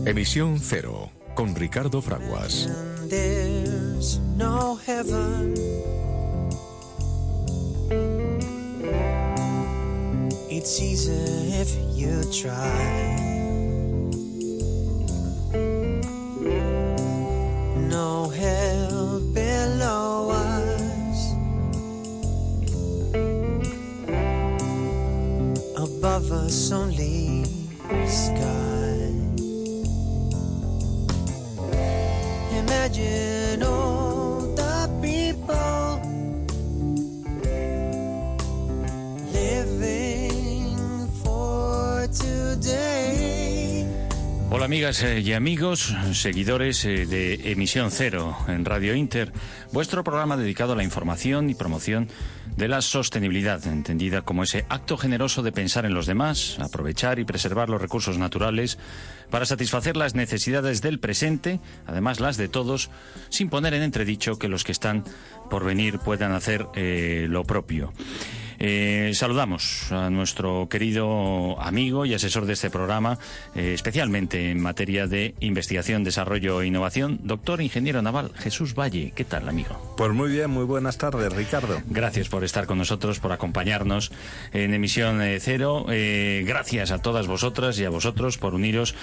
Emisión Cero, con Ricardo Fraguas. There's no heaven. It's easy if you try. No hell below us. Above us only sky. Imagine all the people living for today. Hola amigas y amigos, seguidores de Emisión Cero en Radio Inter, vuestro programa dedicado a la información y promoción de la sostenibilidad, entendida como ese acto generoso de pensar en los demás, aprovechar y preservar los recursos naturales para satisfacer las necesidades del presente, además las de todos, sin poner en entredicho que los que están por venir puedan hacer lo propio. Saludamos a nuestro querido amigo y asesor de este programa, especialmente en materia de investigación, desarrollo e innovación, doctor ingeniero naval Jesús Valle. ¿Qué tal, amigo? Pues muy bien, muy buenas tardes, Ricardo. Gracias por estar con nosotros, por acompañarnos en Emisión Cero. Gracias a todas vosotras y a vosotros por uniros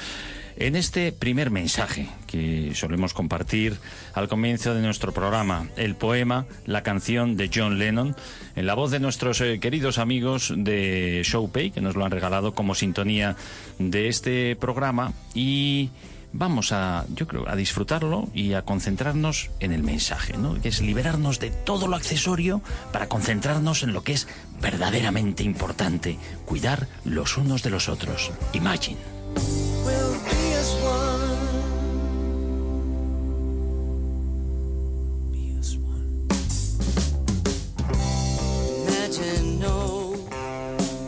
en este primer mensaje que solemos compartir al comienzo de nuestro programa, el poema, la canción de John Lennon, en la voz de nuestros queridos amigos de Showpay, que nos lo han regalado como sintonía de este programa, y vamos yo creo, a disfrutarlo y a concentrarnos en el mensaje, ¿no? Que es liberarnos de todo lo accesorio para concentrarnos en lo que es verdaderamente importante, cuidar los unos de los otros. Imagine. We'll be as one. Be as one. Imagine no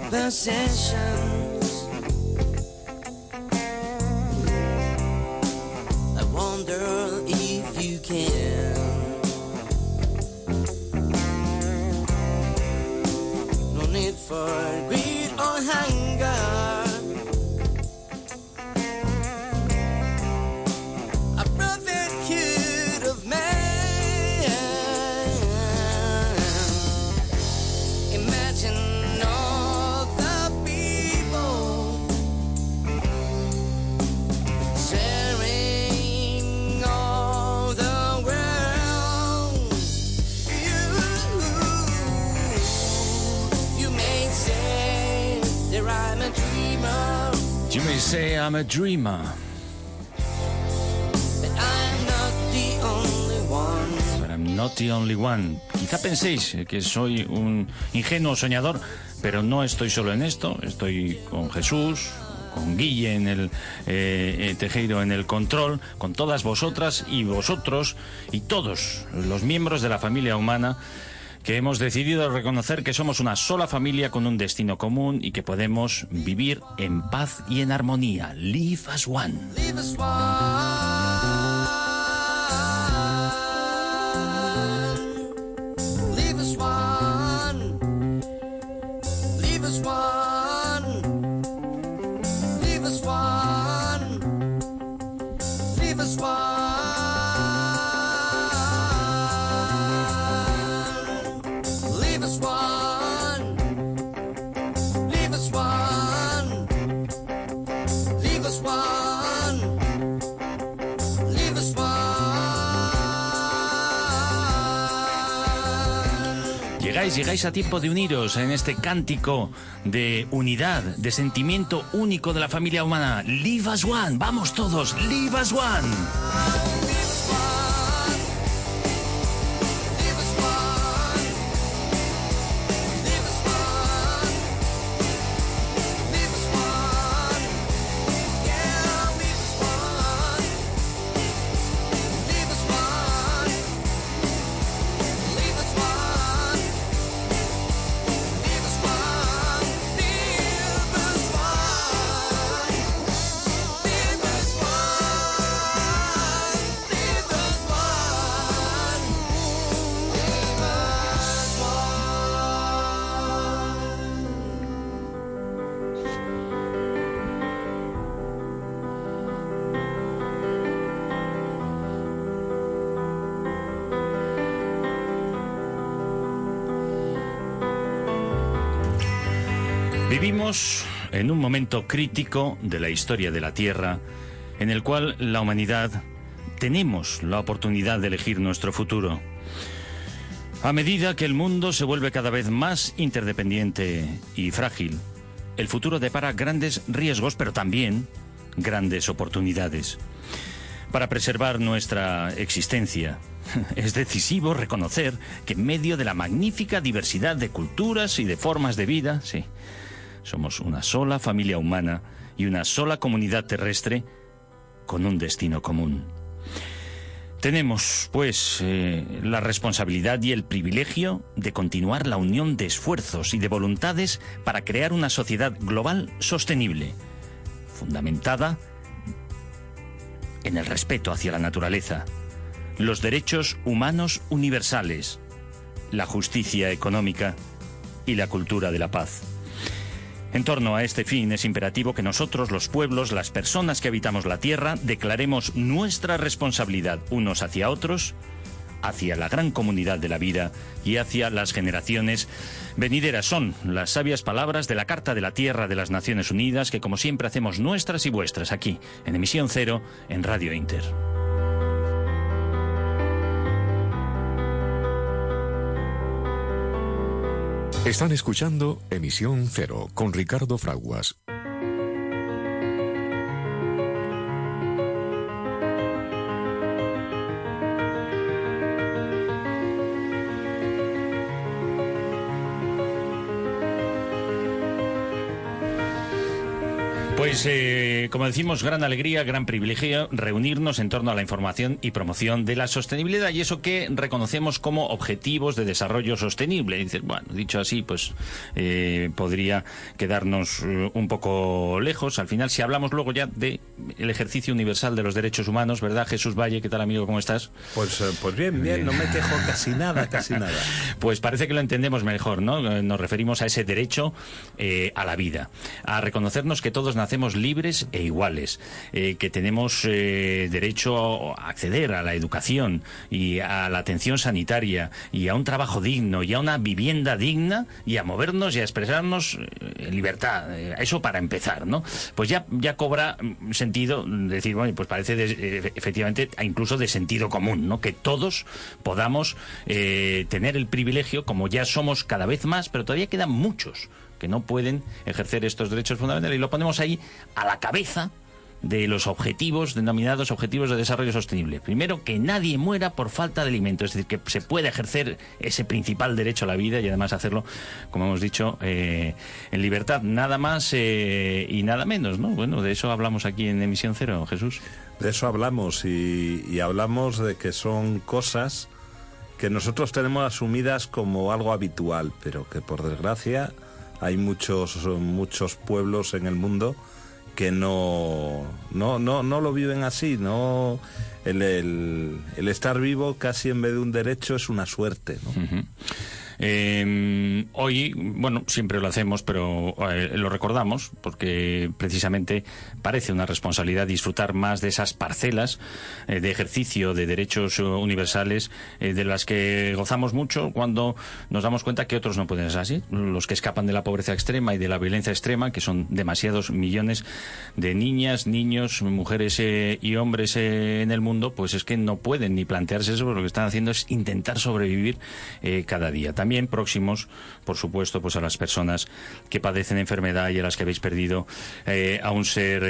possessions. I wonder if you can. No need for greed or hunger. You may say I'm a dreamer. But I'm not the only one. But I'm not the only one. Quizá penséis que soy un ingenuo soñador, pero no estoy solo en esto. Estoy con Jesús, con Guille en el Tejero en el control, con todas vosotras y vosotros y todos los miembros de la familia humana, que hemos decidido reconocer que somos una sola familia con un destino común y que podemos vivir en paz y en armonía. Live as one. Live as one. Live as one. Live as one. Live as one. Live as one. Llegáis a tiempo de uniros en este cántico de unidad, de sentimiento único de la familia humana. Live as one, vamos todos, live as one. Vivimos en un momento crítico de la historia de la Tierra, en el cual la humanidad tenemos la oportunidad de elegir nuestro futuro. A medida que el mundo se vuelve cada vez más interdependiente y frágil, el futuro depara grandes riesgos, pero también grandes oportunidades. Para preservar nuestra existencia, es decisivo reconocer que en medio de la magnífica diversidad de culturas y de formas de vida, sí, somos una sola familia humana y una sola comunidad terrestre con un destino común. Tenemos, pues, la responsabilidad y el privilegio de continuar la unión de esfuerzos y de voluntades para crear una sociedad global sostenible, fundamentada en el respeto hacia la naturaleza, los derechos humanos universales, la justicia económica y la cultura de la paz. En torno a este fin es imperativo que nosotros, los pueblos, las personas que habitamos la tierra, declaremos nuestra responsabilidad unos hacia otros, hacia la gran comunidad de la vida y hacia las generaciones venideras. Son las sabias palabras de la Carta de la Tierra de las Naciones Unidas que, como siempre, hacemos nuestras y vuestras aquí, en Emisión Cero, en Radio Inter. Están escuchando Emisión Cero con Ricardo Fraguas. Pues, como decimos, gran alegría, gran privilegio reunirnos en torno a la información y promoción de la sostenibilidad y eso que reconocemos como objetivos de desarrollo sostenible. Y dices, bueno, dicho así, pues podría quedarnos un poco lejos. Al final, si hablamos luego ya de el ejercicio universal de los derechos humanos, ¿verdad, Jesús Valle? ¿Qué tal, amigo? ¿Cómo estás? Pues bien, no me quejo casi nada. Pues parece que lo entendemos mejor, ¿no? Nos referimos a ese derecho a la vida, a reconocernos que todos nacemos libres e iguales, que tenemos derecho a acceder a la educación y a la atención sanitaria y a un trabajo digno y a una vivienda digna y a movernos y a expresarnos en libertad. Eso para empezar, ¿no? Pues ya cobra sentido decir, bueno, pues parece efectivamente incluso de sentido común, ¿no? Que todos podamos tener el privilegio, como ya somos cada vez más, pero todavía quedan muchos que no pueden ejercer estos derechos fundamentales y lo ponemos ahí a la cabeza de los objetivos denominados Objetivos de Desarrollo Sostenible. Primero, que nadie muera por falta de alimento, es decir, que se pueda ejercer ese principal derecho a la vida y además hacerlo, como hemos dicho, en libertad, nada más y nada menos, ¿no? Bueno, de eso hablamos aquí en Emisión Cero, Jesús. De eso hablamos y hablamos de que son cosas que nosotros tenemos asumidas como algo habitual, pero que por desgracia hay muchos pueblos en el mundo que no lo viven así, no el estar vivo casi en vez de un derecho es una suerte, ¿no? Uh-huh. Hoy, bueno, siempre lo hacemos, pero lo recordamos porque precisamente parece una responsabilidad disfrutar más de esas parcelas de ejercicio de derechos universales de las que gozamos mucho cuando nos damos cuenta que otros no pueden ser así. Los que escapan de la pobreza extrema y de la violencia extrema, que son demasiados millones de niñas, niños, mujeres y hombres en el mundo, pues es que no pueden ni plantearse eso, porque lo que están haciendo es intentar sobrevivir cada día. También próximos, por supuesto, pues a las personas que padecen enfermedad y a las que habéis perdido a un ser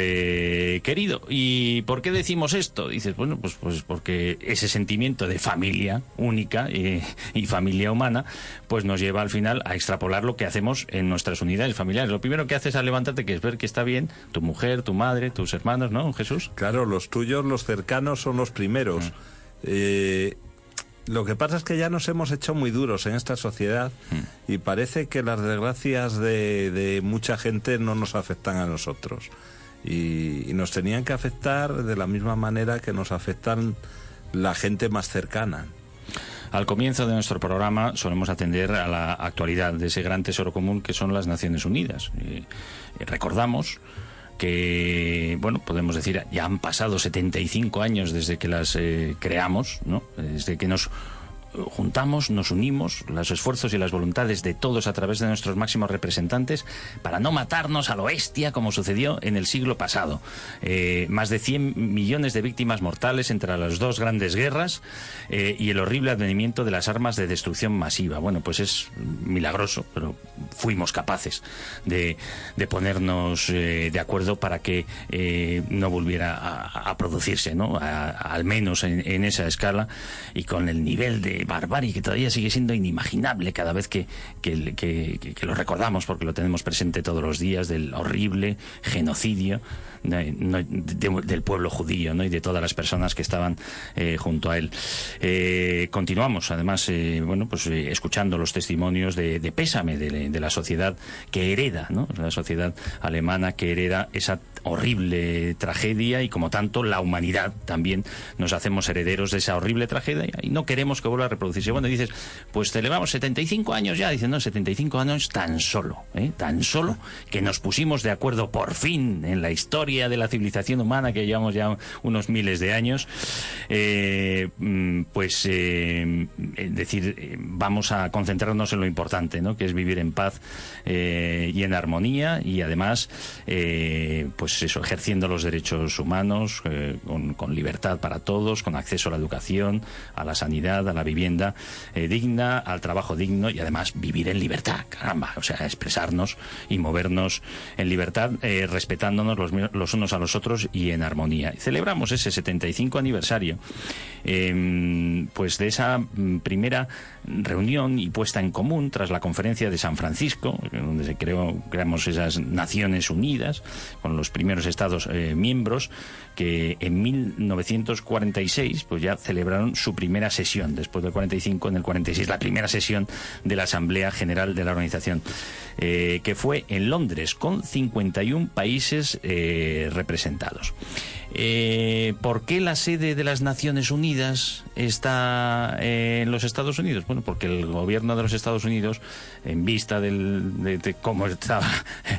querido. ¿Y por qué decimos esto? Dices, bueno, pues porque ese sentimiento de familia única y familia humana, pues nos lleva al final a extrapolar lo que hacemos en nuestras unidades familiares. Lo primero que haces al levantarte, que es ver que está bien tu mujer, tu madre, tus hermanos, ¿no, Jesús? Claro, los tuyos, los cercanos son los primeros. Lo que pasa es que ya nos hemos hecho muy duros en esta sociedad y parece que las desgracias de mucha gente no nos afectan a nosotros. Y nos tenían que afectar de la misma manera que nos afectan la gente más cercana. Al comienzo de nuestro programa solemos atender a la actualidad de ese gran tesoro común que son las Naciones Unidas. Recordamos que, bueno, podemos decir, ya han pasado 75 años desde que las creamos, ¿no? Desde que nos juntamos, nos unimos, los esfuerzos y las voluntades de todos a través de nuestros máximos representantes para no matarnos a lo bestia como sucedió en el siglo pasado. Más de 100 millones de víctimas mortales entre las dos grandes guerras y el horrible advenimiento de las armas de destrucción masiva. Bueno, pues es milagroso, pero fuimos capaces de ponernos de acuerdo para que no volviera a producirse, ¿no? Al menos en esa escala, y con el nivel de barbarie que todavía sigue siendo inimaginable cada vez que lo recordamos, porque lo tenemos presente todos los días, del horrible genocidio del pueblo judío, ¿no? Y de todas las personas que estaban junto a él. Continuamos, además, escuchando los testimonios de pésame de la sociedad que hereda, ¿no? La sociedad alemana que hereda esa horrible tragedia, y como tanto la humanidad también nos hacemos herederos de esa horrible tragedia y no queremos que vuelva a reproducirse. Bueno, dices, pues celebramos 75 años ya. Dicen, no, 75 años tan solo que nos pusimos de acuerdo por fin en la historia de la civilización humana, que llevamos ya unos miles de años. Vamos a concentrarnos en lo importante, ¿no? Que es vivir en paz y en armonía, y además ejerciendo los derechos humanos con libertad para todos, con acceso a la educación, a la sanidad, a la vivienda digna, al trabajo digno, y además vivir en libertad, caramba, o sea, expresarnos y movernos en libertad, respetándonos los unos a los otros y en armonía. Celebramos ese 75 aniversario de esa primera reunión y puesta en común tras la conferencia de San Francisco, donde se creamos esas Naciones Unidas con los primeros estados miembros, que en 1946 pues ya celebraron su primera sesión, después del 45, en el 46 la primera sesión de la Asamblea General de la organización, que fue en Londres, con 51 países representados. ¿Por qué la sede de las Naciones Unidas está en los Estados Unidos? Bueno, porque el gobierno de los Estados Unidos, en vista de cómo estaba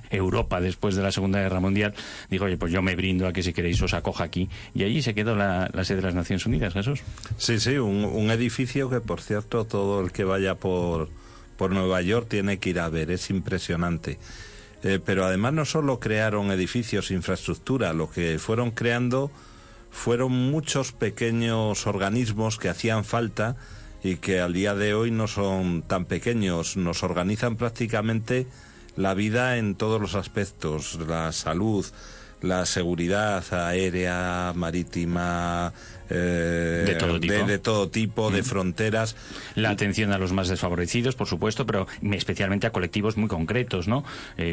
Europa después de la Segunda Guerra Mundial, dijo, oye, pues yo me brindo a que si queréis os acoja aquí. Y allí se quedó la sede de las Naciones Unidas, Jesús. Sí, un edificio que, por cierto, todo el que vaya por Nueva York tiene que ir a ver, es impresionante. Pero además no solo crearon edificios, infraestructura, lo que fueron creando fueron muchos pequeños organismos que hacían falta y que al día de hoy no son tan pequeños, nos organizan prácticamente la vida en todos los aspectos, la salud, la seguridad aérea, marítima, de todo tipo, de fronteras. La atención a los más desfavorecidos, por supuesto, pero especialmente a colectivos muy concretos, ¿no?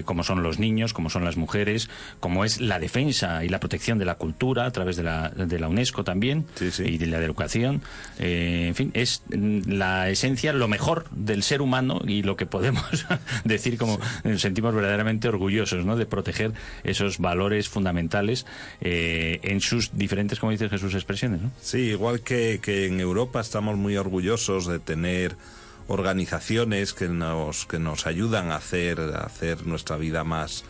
Como son los niños, como son las mujeres, como es la defensa y la protección de la cultura a través de la UNESCO también, sí. Y de la educación. En fin, es la esencia, lo mejor del ser humano, y lo que podemos decir como nos sentimos verdaderamente orgullosos, ¿no? De proteger esos valores fundamentales en sus diferentes, como dice Jesús, expresiones, ¿no? Sí, igual que en Europa estamos muy orgullosos de tener organizaciones que nos ayudan a hacer nuestra vida más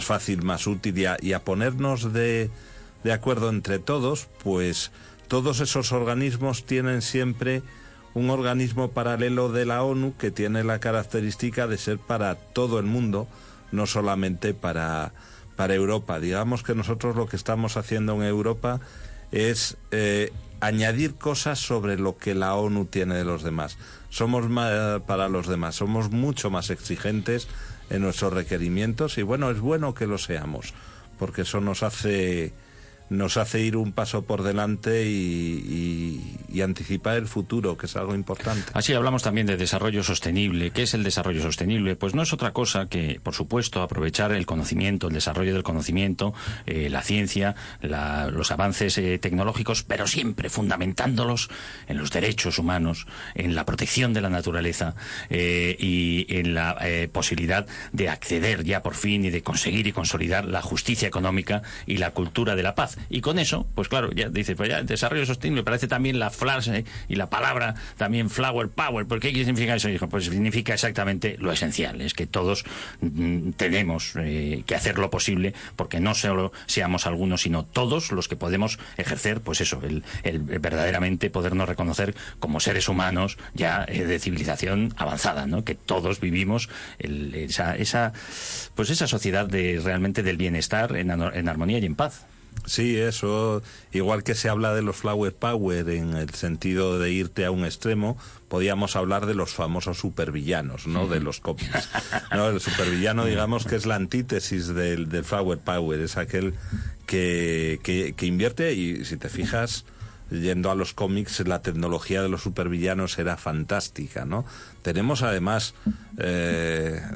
fácil, más útil, y a ponernos de acuerdo entre todos. Pues todos esos organismos tienen siempre un organismo paralelo de la ONU que tiene la característica de ser para todo el mundo, no solamente para Europa. Digamos que nosotros lo que estamos haciendo en Europa es añadir cosas sobre lo que la ONU tiene de los demás. Somos para los demás, somos mucho más exigentes en nuestros requerimientos, y bueno, es bueno que lo seamos, porque eso nos hace ir un paso por delante y anticipar el futuro, que es algo importante. Así hablamos también de desarrollo sostenible. ¿Qué es el desarrollo sostenible? Pues no es otra cosa que, por supuesto, aprovechar el conocimiento, el desarrollo del conocimiento, la ciencia, los avances tecnológicos, pero siempre fundamentándolos en los derechos humanos, en la protección de la naturaleza y en la posibilidad de acceder ya por fin y de conseguir y consolidar la justicia económica y la cultura de la paz. Y con eso, pues claro, ya dices, pues ya, desarrollo sostenible, parece también la frase y la palabra también flower power. ¿Por qué significa eso? Dijo, pues significa exactamente lo esencial, es que todos tenemos que hacer lo posible, porque no solo seamos algunos, sino todos los que podemos ejercer, pues eso, el verdaderamente podernos reconocer como seres humanos ya de civilización avanzada, ¿no? Que todos vivimos esa sociedad realmente del bienestar en armonía y en paz. Sí, eso, igual que se habla de los flower power en el sentido de irte a un extremo, podíamos hablar de los famosos supervillanos, ¿no? De los cómics, ¿no? El supervillano, digamos, que es la antítesis del flower power, es aquel que invierte, y si te fijas, yendo a los cómics, la tecnología de los supervillanos era fantástica, ¿no? Tenemos además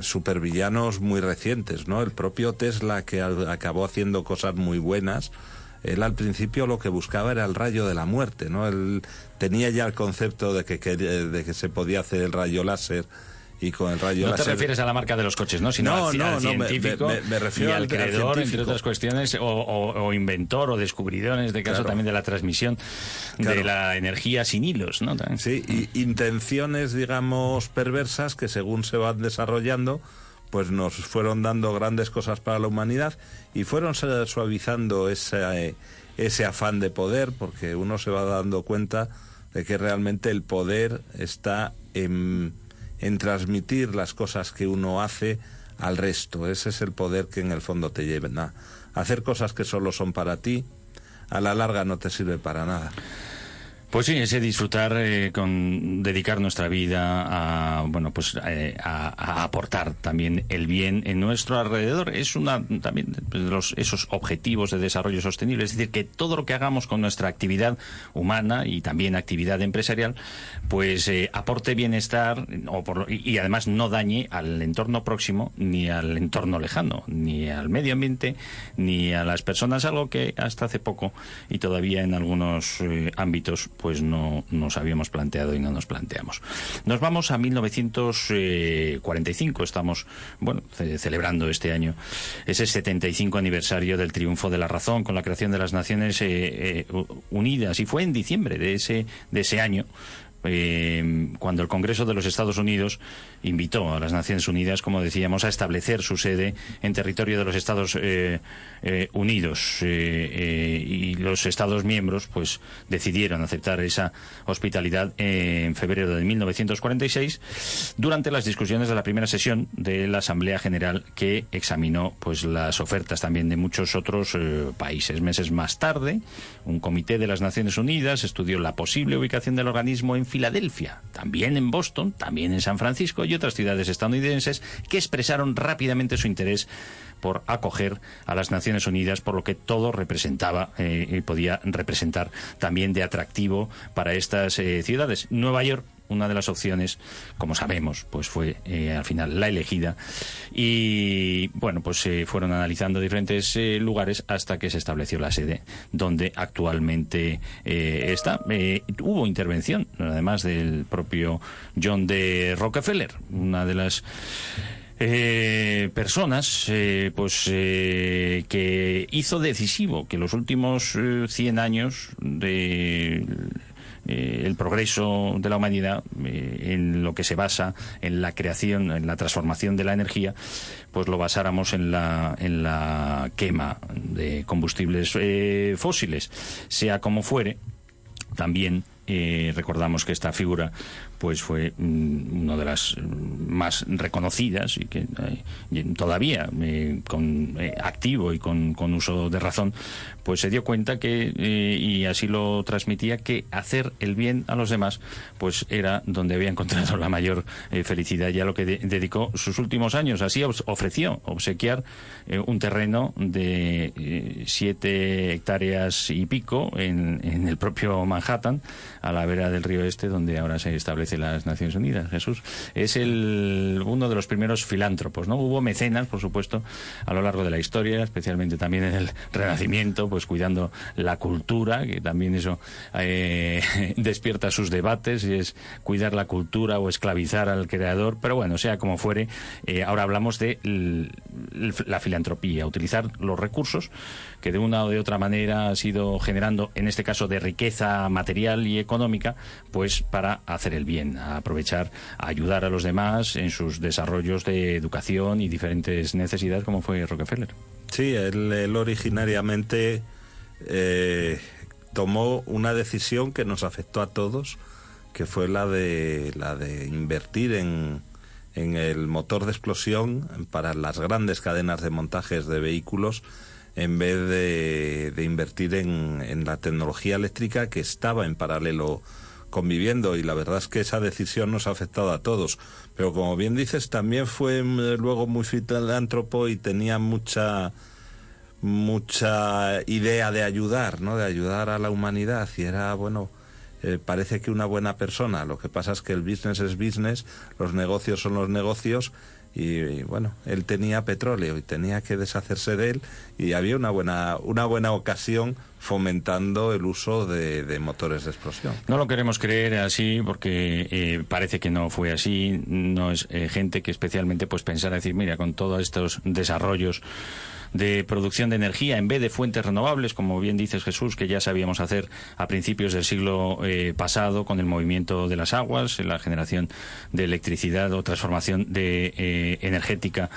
supervillanos muy recientes, ¿no? El propio Tesla, que acabó haciendo cosas muy buenas, él al principio lo que buscaba era el rayo de la muerte, ¿no? Él tenía ya el concepto de que se podía hacer el rayo láser. Y con el rayo no láser... te refieres a la marca de los coches, ¿no? Sino al científico, me refiero y al creador, científico, entre otras cuestiones, o inventor o descubridor, en este caso, claro, también de la transmisión, claro, de la energía sin hilos, ¿no? También. Sí, y intenciones, digamos, perversas que según se van desarrollando, pues nos fueron dando grandes cosas para la humanidad y fueron suavizando ese afán de poder, porque uno se va dando cuenta de que realmente el poder está en transmitir las cosas que uno hace al resto. Ese es el poder que en el fondo te llevan a hacer cosas que solo son para ti, a la larga no te sirve para nada. Pues sí, ese disfrutar con dedicar nuestra vida a aportar también el bien en nuestro alrededor es también de esos objetivos de desarrollo sostenible, es decir, que todo lo que hagamos con nuestra actividad humana y también actividad empresarial, pues aporte bienestar y además no dañe al entorno próximo ni al entorno lejano, ni al medio ambiente ni a las personas, algo que hasta hace poco y todavía en algunos ámbitos pues no nos habíamos planteado y no nos planteamos. Nos vamos a 1945, estamos celebrando este año ese 75 aniversario del triunfo de la razón con la creación de las Naciones Unidas, y fue en diciembre de ese año cuando el Congreso de los Estados Unidos invitó a las Naciones Unidas, como decíamos, a establecer su sede en territorio de los Estados Unidos, y los Estados miembros pues decidieron aceptar esa hospitalidad en febrero de 1946 durante las discusiones de la primera sesión de la Asamblea General, que examinó pues las ofertas también de muchos otros países. Meses más tarde, un comité de las Naciones Unidas estudió la posible ubicación del organismo en Filadelfia, también en Boston, también en San Francisco y otras ciudades estadounidenses, que expresaron rápidamente su interés por acoger a las Naciones Unidas, por lo que todo representaba y podía representar también de atractivo para estas ciudades. Nueva York, una de las opciones, como sabemos, pues fue al final la elegida, y pues fueron analizando diferentes lugares hasta que se estableció la sede donde actualmente está. Hubo intervención, además del propio John D. Rockefeller, una de las personas que hizo decisivo que los últimos 100 años de el progreso de la humanidad, en lo que se basa en la creación, en la transformación de la energía, pues lo basáramos en la quema de combustibles fósiles. Sea como fuere, también recordamos que esta figura pues fue una de las más reconocidas y que todavía activo y con uso de razón, pues se dio cuenta que, y así lo transmitía, que hacer el bien a los demás pues era donde había encontrado la mayor felicidad, ya lo que dedicó sus últimos años. Así ofreció obsequiar un terreno de 7 hectáreas y pico en el propio Manhattan, a la vera del río Este, donde ahora se establece establece las Naciones Unidas, Jesús. Es uno de los primeros filántropos, ¿no? Hubo mecenas, por supuesto, a lo largo de la historia, especialmente también en el Renacimiento, pues cuidando la cultura, que también eso despierta sus debates, si es cuidar la cultura o esclavizar al creador, pero bueno, sea como fuere, ahora hablamos de la filantropía, utilizar los recursos que de una o de otra manera ha sido generando, en este caso de riqueza material y económica, pues para hacer el bien, a aprovechar, a ayudar a los demás en sus desarrollos de educación y diferentes necesidades, como fue Rockefeller. Sí, él originariamente tomó una decisión que nos afectó a todos, que fue la de invertir en el motor de explosión para las grandes cadenas de montajes de vehículos, en vez de invertir en la tecnología eléctrica, que estaba en paralelo conviviendo, y la verdad es que esa decisión nos ha afectado a todos. Pero como bien dices, también fue luego muy filántropo y tenía mucha idea de ayudar, ¿no? De ayudar a la humanidad, y era, bueno, parece que una buena persona. Lo que pasa es que el business es business, los negocios son los negocios, y bueno, él tenía petróleo y tenía que deshacerse de él, y había una buena ocasión fomentando el uso de motores de explosión. No lo queremos creer así, porque parece que no fue así. No es gente que especialmente pues pensara, decir, mira, con todos estos desarrollos de producción de energía en vez de fuentes renovables, como bien dices, Jesús, que ya sabíamos hacer a principios del siglo pasado con el movimiento de las aguas, la generación de electricidad o transformación de energética,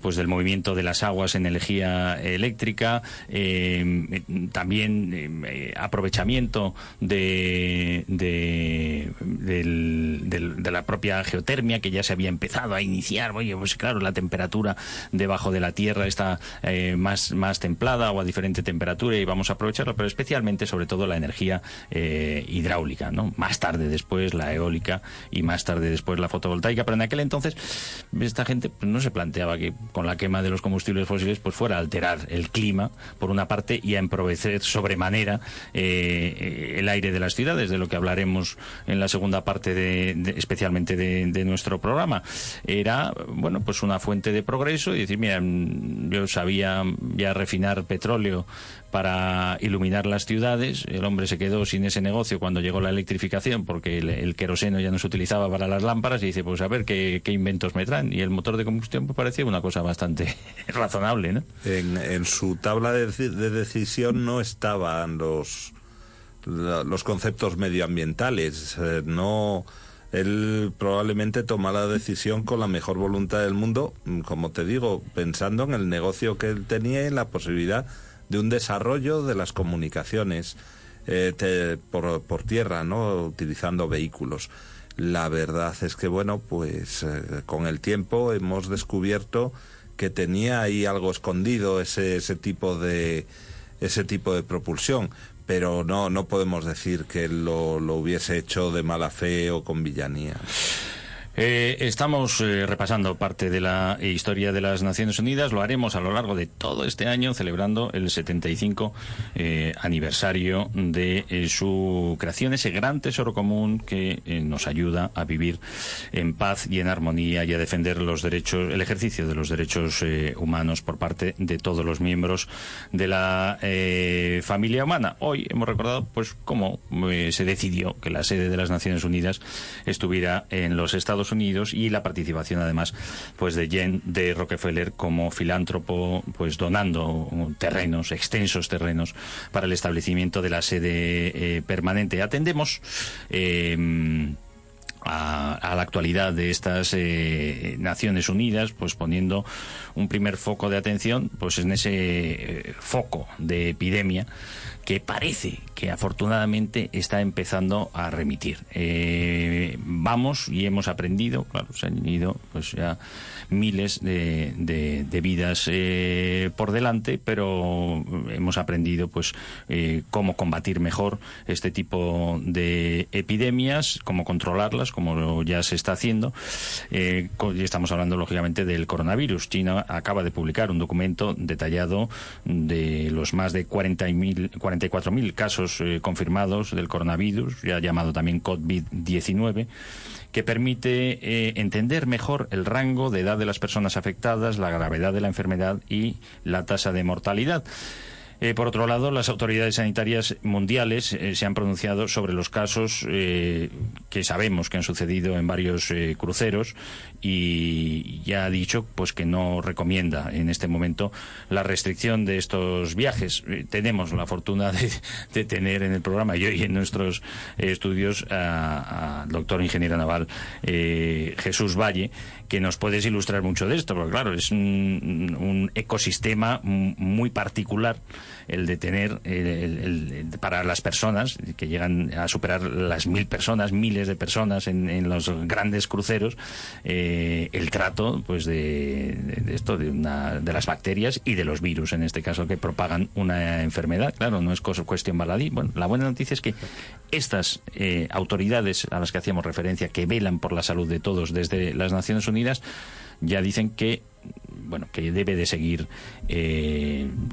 pues del movimiento de las aguas en energía eléctrica, también aprovechamiento de la propia geotermia, que ya se había empezado a iniciar. Oye, pues claro, la temperatura debajo de la tierra está más templada o a diferente temperatura, y vamos a aprovecharla, pero especialmente, sobre todo, la energía hidráulica, ¿no? Más tarde después la eólica y más tarde después la fotovoltaica, pero en aquel entonces esta gente pues no se planteaba que con la quema de los combustibles fósiles pues fuera a alterar el clima, por una parte, y a empobrecer sobremanera el aire de las ciudades, de lo que hablaremos en la segunda parte especialmente de nuestro programa. Era, bueno, pues una fuente de progreso, y decir, mira, yo sabía ya refinar petróleo para iluminar las ciudades. El hombre se quedó sin ese negocio cuando llegó la electrificación, porque el queroseno ya no se utilizaba para las lámparas, y dice, pues a ver qué inventos me traen. Y el motor de combustión pues parecía una cosa bastante razonable, ¿no? En su tabla de decisión no estaban los conceptos medioambientales, no. Él probablemente toma la decisión con la mejor voluntad del mundo, como te digo, pensando en el negocio que él tenía y en la posibilidad de un desarrollo de las comunicaciones por tierra, ¿no? Utilizando vehículos. La verdad es que, bueno, pues con el tiempo hemos descubierto que tenía ahí algo escondido ese tipo de propulsión. Pero no podemos decir que lo hubiese hecho de mala fe o con villanía. Estamos repasando parte de la historia de las Naciones Unidas. Lo haremos a lo largo de todo este año, celebrando el 75 aniversario de su creación, ese gran tesoro común que nos ayuda a vivir en paz y en armonía, y a defender los derechos, el ejercicio de los derechos humanos por parte de todos los miembros de la familia humana. Hoy hemos recordado pues cómo se decidió que la sede de las Naciones Unidas estuviera en los Estados Unidos, y la participación además pues de Rockefeller como filántropo, pues donando terrenos, extensos terrenos, para el establecimiento de la sede permanente. Atendemos a la actualidad de estas Naciones Unidas, pues poniendo un primer foco de atención pues en ese foco de epidemia que parece que afortunadamente está empezando a remitir. Vamos y hemos aprendido, claro, se han ido pues ya miles de vidas por delante, pero hemos aprendido pues cómo combatir mejor este tipo de epidemias, cómo controlarlas, como ya se está haciendo. Y estamos hablando, lógicamente, del coronavirus. China acaba de publicar un documento detallado de los más de 44.000 casos confirmados del coronavirus, ya llamado también COVID-19, que permite entender mejor el rango de edad de las personas afectadas, la gravedad de la enfermedad y la tasa de mortalidad. Por otro lado, las autoridades sanitarias mundiales se han pronunciado sobre los casos que sabemos que han sucedido en varios cruceros, y ya ha dicho pues que no recomienda en este momento la restricción de estos viajes. Tenemos la fortuna de tener en el programa y hoy en nuestros estudios al doctor ingeniero naval Jesús Valle, que nos puedes ilustrar mucho de esto, porque claro, es un ecosistema muy particular el de tener para las personas que llegan a superar las 1.000 personas, miles de personas en los grandes cruceros, el trato pues de esto, de las bacterias y de los virus, en este caso, que propagan una enfermedad. Claro, no es cuestión baladí. Bueno, la buena noticia es que estas autoridades a las que hacíamos referencia, que velan por la salud de todos desde las Naciones Unidas, ya dicen que que debe de seguir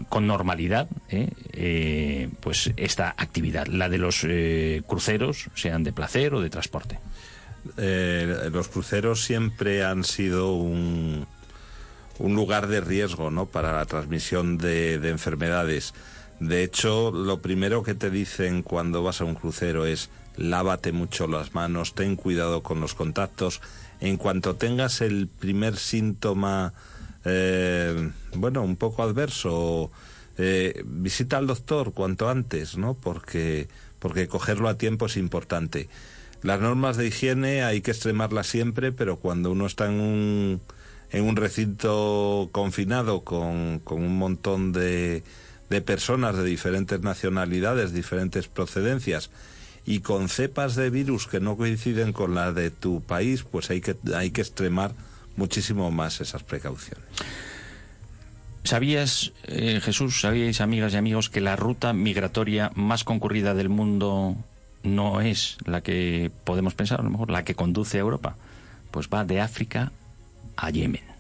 con normalidad pues esta actividad, la de los cruceros, sean de placer o de transporte. Los cruceros siempre han sido un lugar de riesgo, ¿no?, para la transmisión de enfermedades. De hecho, lo primero que te dicen cuando vas a un crucero es: lávate mucho las manos, ten cuidado con los contactos. En cuanto tengas el primer síntoma un poco adverso, visita al doctor cuanto antes, ¿no? Porque cogerlo a tiempo es importante. Las normas de higiene hay que extremarlas siempre, pero cuando uno está en un recinto confinado con un montón de personas de diferentes nacionalidades, diferentes procedencias, y con cepas de virus que no coinciden con la de tu país, pues hay que extremar muchísimo más esas precauciones. ¿Sabíais, amigas y amigos, que la ruta migratoria más concurrida del mundo no es la que podemos pensar, a lo mejor la que conduce a Europa? Pues va de África a Yemen.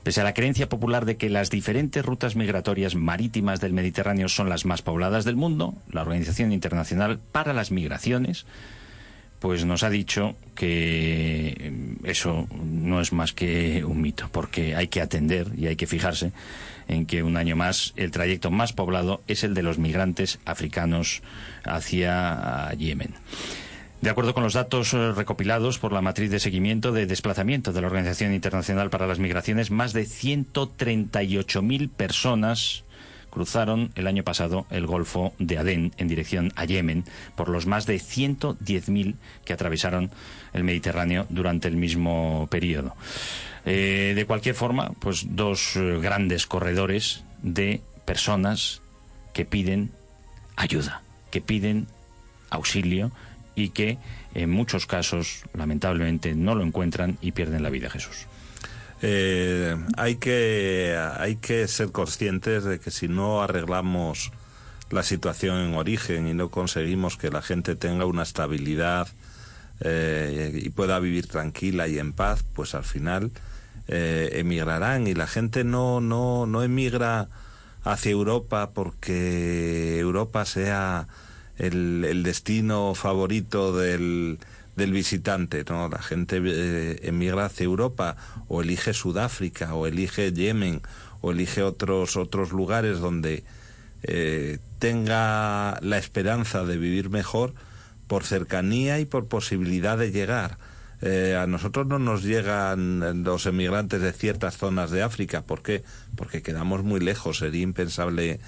Pese a la creencia popular de que las diferentes rutas migratorias marítimas del Mediterráneo son las más pobladas del mundo, la Organización Internacional para las Migraciones pues nos ha dicho que eso no es más que un mito, porque hay que atender y hay que fijarse en que un año más el trayecto más poblado es el de los migrantes africanos hacia Yemen. De acuerdo con los datos recopilados por la matriz de seguimiento de desplazamiento de la Organización Internacional para las Migraciones, más de 138.000 personas cruzaron el año pasado el Golfo de Adén en dirección a Yemen, por los más de 110.000 que atravesaron el Mediterráneo durante el mismo periodo. De cualquier forma, pues dos grandes corredores de personas que piden ayuda, que piden auxilio y que en muchos casos, lamentablemente, no lo encuentran y pierden la vida, Jesús. Hay que ser conscientes de que si no arreglamos la situación en origen y no conseguimos que la gente tenga una estabilidad y pueda vivir tranquila y en paz, pues al final emigrarán. Y la gente no emigra hacia Europa porque Europa sea el destino favorito del visitante, ¿no? La gente emigra hacia Europa, o elige Sudáfrica, o elige Yemen, o elige otros lugares donde tenga la esperanza de vivir mejor, por cercanía y por posibilidad de llegar. A nosotros no nos llegan los emigrantes de ciertas zonas de África. ¿Por qué? Porque quedamos muy lejos, sería impensable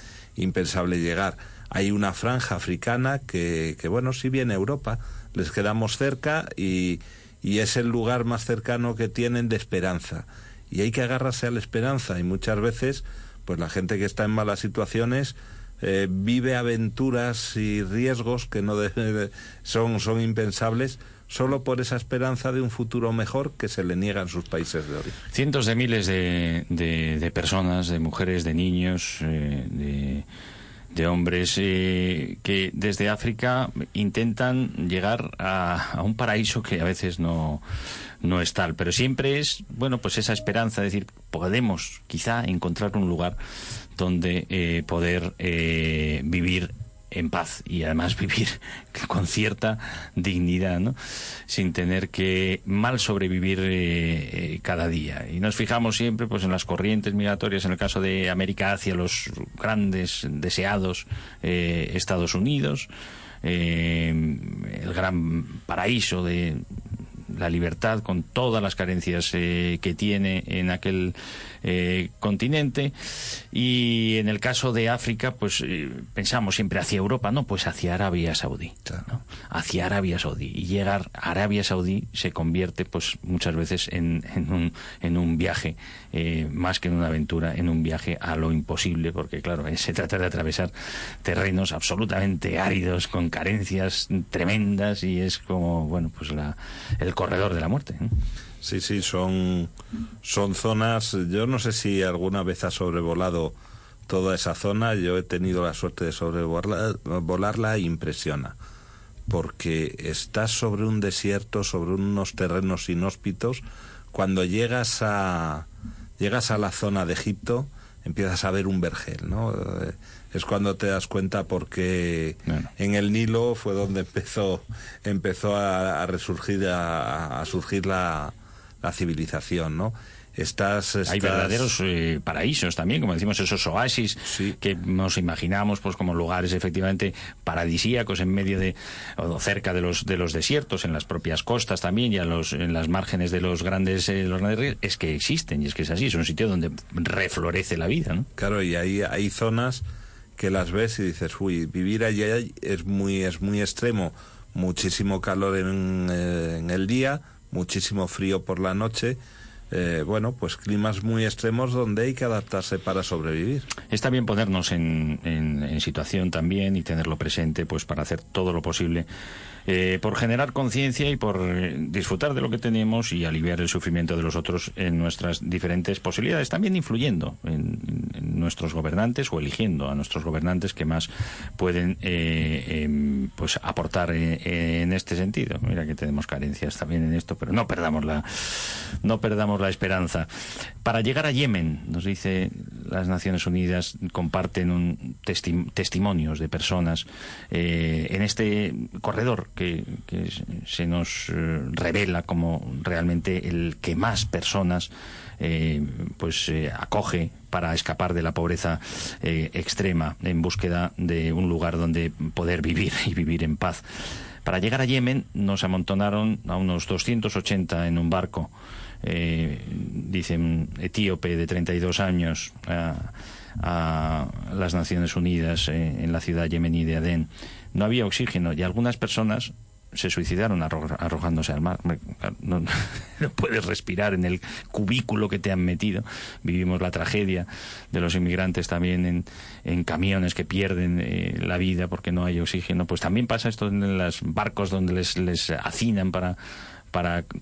llegar. Hay una franja africana que sí viene a Europa, les quedamos cerca y es el lugar más cercano que tienen de esperanza. Y hay que agarrarse a la esperanza, y muchas veces pues la gente que está en malas situaciones vive aventuras y riesgos que no son impensables, solo por esa esperanza de un futuro mejor que se le niega en sus países de origen. Cientos de miles de personas, de mujeres, de niños, de de hombres que desde África intentan llegar a un paraíso que a veces no es tal, pero siempre es, bueno, pues esa esperanza de decir, podemos quizá encontrar un lugar donde poder vivir en paz y además vivir con cierta dignidad, ¿no? Sin tener que mal sobrevivir cada día. Y nos fijamos siempre pues en las corrientes migratorias, en el caso de América, hacia los grandes deseados Estados Unidos, el gran paraíso de la libertad con todas las carencias que tiene en aquel continente, y en el caso de África pues pensamos siempre hacia Europa, no, pues hacia Arabia Saudí, ¿no? Hacia Arabia Saudí, y llegar a Arabia Saudí se convierte pues muchas veces en un viaje, más que en una aventura, en un viaje a lo imposible, porque claro, se trata de atravesar terrenos absolutamente áridos con carencias tremendas, y es como, bueno, pues el corredor de la muerte, ¿eh? Sí, son zonas. Yo no sé si alguna vez has sobrevolado toda esa zona. Yo he tenido la suerte de sobrevolarla e impresiona, porque estás sobre un desierto, sobre unos terrenos inhóspitos. Cuando llegas a la zona de Egipto, empiezas a ver un vergel, ¿no? Es cuando te das cuenta porque en el Nilo fue donde empezó a resurgir, a surgir la civilización, ¿no? Hay verdaderos paraísos también, como decimos, esos oasis, sí, que nos imaginamos pues como lugares efectivamente paradisíacos en medio o cerca de los desiertos, en las propias costas también, y en las márgenes de los grandes ríos. Es que existen, y es que es así, es un sitio donde reflorece la vida, ¿no? Claro, y hay zonas que las ves y dices, uy, vivir allí es muy extremo, muchísimo calor en el día, muchísimo frío por la noche. Bueno, pues climas muy extremos donde hay que adaptarse para sobrevivir. Está bien ponernos en situación también y tenerlo presente, pues para hacer todo lo posible por generar conciencia y por disfrutar de lo que tenemos y aliviar el sufrimiento de los otros en nuestras diferentes posibilidades, también influyendo en nuestros gobernantes o eligiendo a nuestros gobernantes que más pueden pues aportar en este sentido. Mira que tenemos carencias también en esto, pero no perdamos la esperanza. Para llegar a Yemen, nos dice las Naciones Unidas, comparten testimonios de personas en este corredor que se nos revela como realmente el que más personas acoge para escapar de la pobreza extrema, en búsqueda de un lugar donde poder vivir y vivir en paz. Para llegar a Yemen nos amontonaron a unos 280 en un barco, dice un etíope de 32 años a las Naciones Unidas en la ciudad yemení de Adén. No había oxígeno y algunas personas se suicidaron arrojándose al mar. No puedes respirar en el cubículo que te han metido. Vivimos la tragedia de los inmigrantes también en camiones que pierden la vida porque no hay oxígeno. Pues también pasa esto en los barcos donde les hacinan para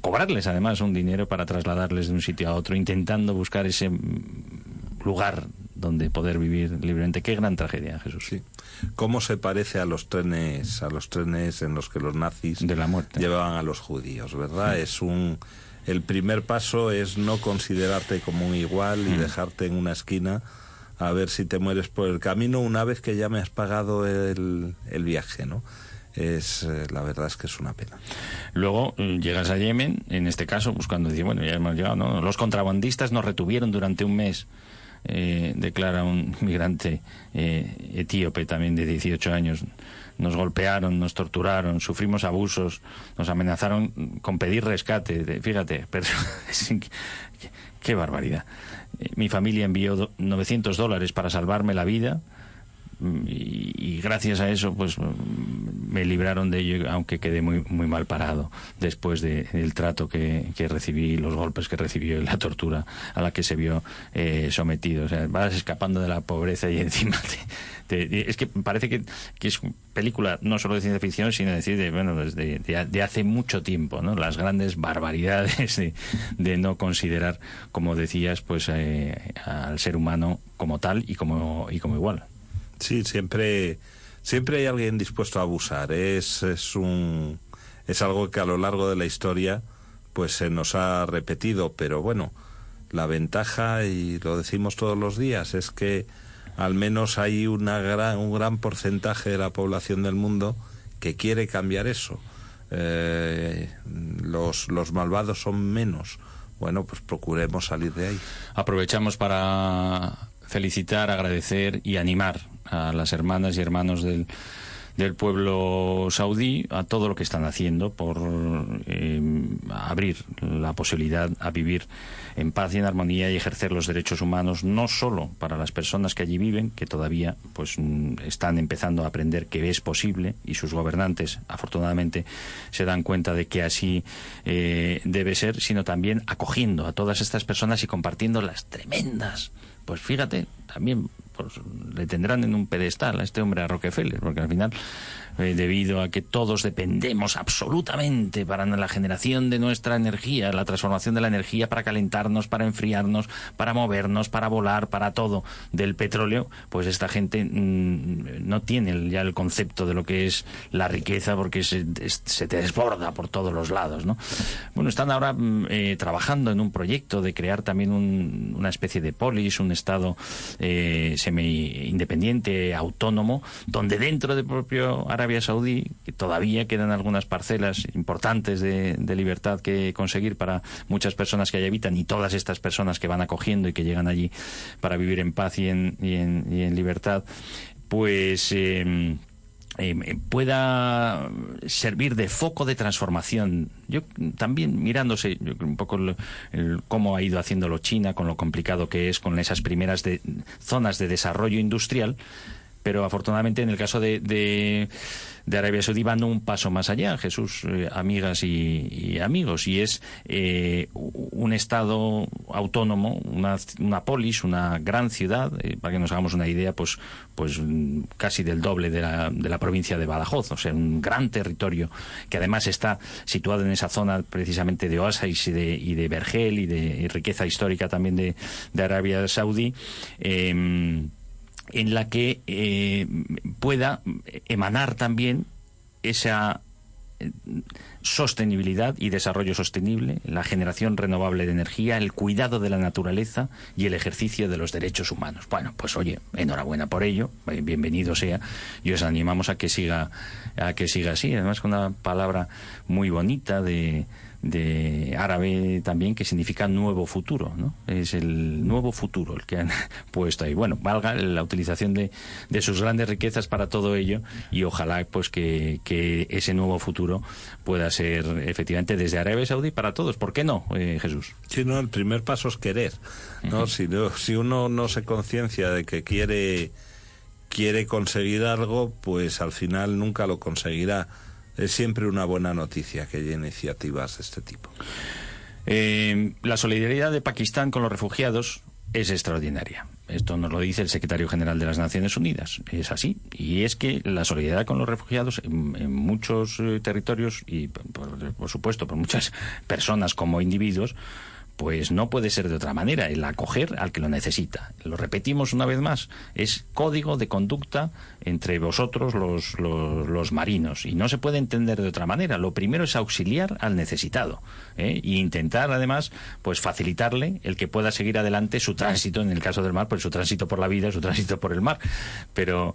cobrarles además un dinero para trasladarles de un sitio a otro, intentando buscar ese lugar donde poder vivir libremente. Qué gran tragedia, Jesús. Sí. ¿Cómo se parece a los trenes en los que los nazis de la muerte llevaban a los judíos, verdad? El primer paso es no considerarte como un igual y dejarte en una esquina a ver si te mueres por el camino una vez que ya me has pagado el viaje, ¿no? La verdad es que es una pena. Luego llegas a Yemen, en este caso, buscando decir, bueno, ya hemos llegado, ¿no? Los contrabandistas nos retuvieron durante un mes, declara un migrante etíope también de 18 años. Nos golpearon, nos torturaron, sufrimos abusos, nos amenazaron con pedir rescate. Fíjate, pero qué barbaridad. Mi familia envió $900 para salvarme la vida. Y gracias a eso pues me libraron de ello, aunque quedé muy mal parado después del trato que recibí, los golpes que recibió y la tortura a la que se vio sometido. O sea, vas escapando de la pobreza y encima es que parece que es película no solo de ciencia ficción, sino decir de hace mucho tiempo, ¿no? Las grandes barbaridades de no considerar, como decías, pues al ser humano como tal y como igual. Sí, siempre hay alguien dispuesto a abusar. Es algo que a lo largo de la historia pues se nos ha repetido, pero bueno, la ventaja, y lo decimos todos los días, es que al menos hay un gran porcentaje de la población del mundo que quiere cambiar eso. Los malvados son menos. Bueno, pues procuremos salir de ahí. Aprovechamos para felicitar, agradecer y animar a las hermanas y hermanos del pueblo saudí a todo lo que están haciendo por abrir la posibilidad a vivir en paz y en armonía y ejercer los derechos humanos, no solo para las personas que allí viven, que todavía pues están empezando a aprender que es posible, y sus gobernantes afortunadamente se dan cuenta de que así debe ser, sino también acogiendo a todas estas personas y compartiendo las tremendas, pues fíjate, también pues le tendrán en un pedestal a este hombre, a Rockefeller, porque al final, debido a que todos dependemos absolutamente para la generación de nuestra energía, la transformación de la energía para calentarnos, para enfriarnos, para movernos, para volar, para todo, del petróleo, pues esta gente no tiene ya el concepto de lo que es la riqueza, porque se te desborda por todos los lados, ¿no? Bueno, están ahora trabajando en un proyecto de crear también una especie de polis, un estado semi-independiente, autónomo, donde dentro del propio Arabia Saudí, que todavía quedan algunas parcelas importantes de libertad que conseguir para muchas personas que allí habitan, y todas estas personas que van acogiendo y que llegan allí para vivir en paz y en libertad, pues pueda servir de foco de transformación. Yo también mirándose un poco cómo ha ido haciéndolo China, con lo complicado que es, con esas primeras zonas de desarrollo industrial, pero afortunadamente en el caso de Arabia Saudí van un paso más allá, Jesús, amigas y amigos, y es un estado autónomo, una polis, una gran ciudad, para que nos hagamos una idea, pues casi del doble de la provincia de Badajoz, o sea, un gran territorio que además está situado en esa zona precisamente de oasis y de vergel y de riqueza histórica también de Arabia Saudí, en la que pueda emanar también esa sostenibilidad y desarrollo sostenible, la generación renovable de energía, el cuidado de la naturaleza y el ejercicio de los derechos humanos. Bueno, pues oye, enhorabuena por ello, bienvenido sea, y os animamos a que siga así, además con una palabra muy bonita de árabe también, que significa nuevo futuro, ¿no? Es el nuevo futuro el que han puesto ahí. Bueno, valga la utilización de sus grandes riquezas para todo ello, y ojalá pues que ese nuevo futuro pueda ser efectivamente desde Arabia Saudí para todos. ¿Por qué no, Jesús? Sí, no, el primer paso es querer, ¿no? Si uno no se conciencia de que quiere conseguir algo, pues al final nunca lo conseguirá. Es siempre una buena noticia que haya iniciativas de este tipo. La solidaridad de Pakistán con los refugiados es extraordinaria. Esto nos lo dice el secretario general de las Naciones Unidas. Es así. Y es que la solidaridad con los refugiados en muchos territorios, y por supuesto por muchas personas como individuos, pues no puede ser de otra manera, el acoger al que lo necesita. Lo repetimos una vez más, es código de conducta entre vosotros los marinos, y no se puede entender de otra manera. Lo primero es auxiliar al necesitado, e intentar además pues facilitarle el que pueda seguir adelante su tránsito, en el caso del mar, pues su tránsito por la vida, su tránsito por el mar. Pero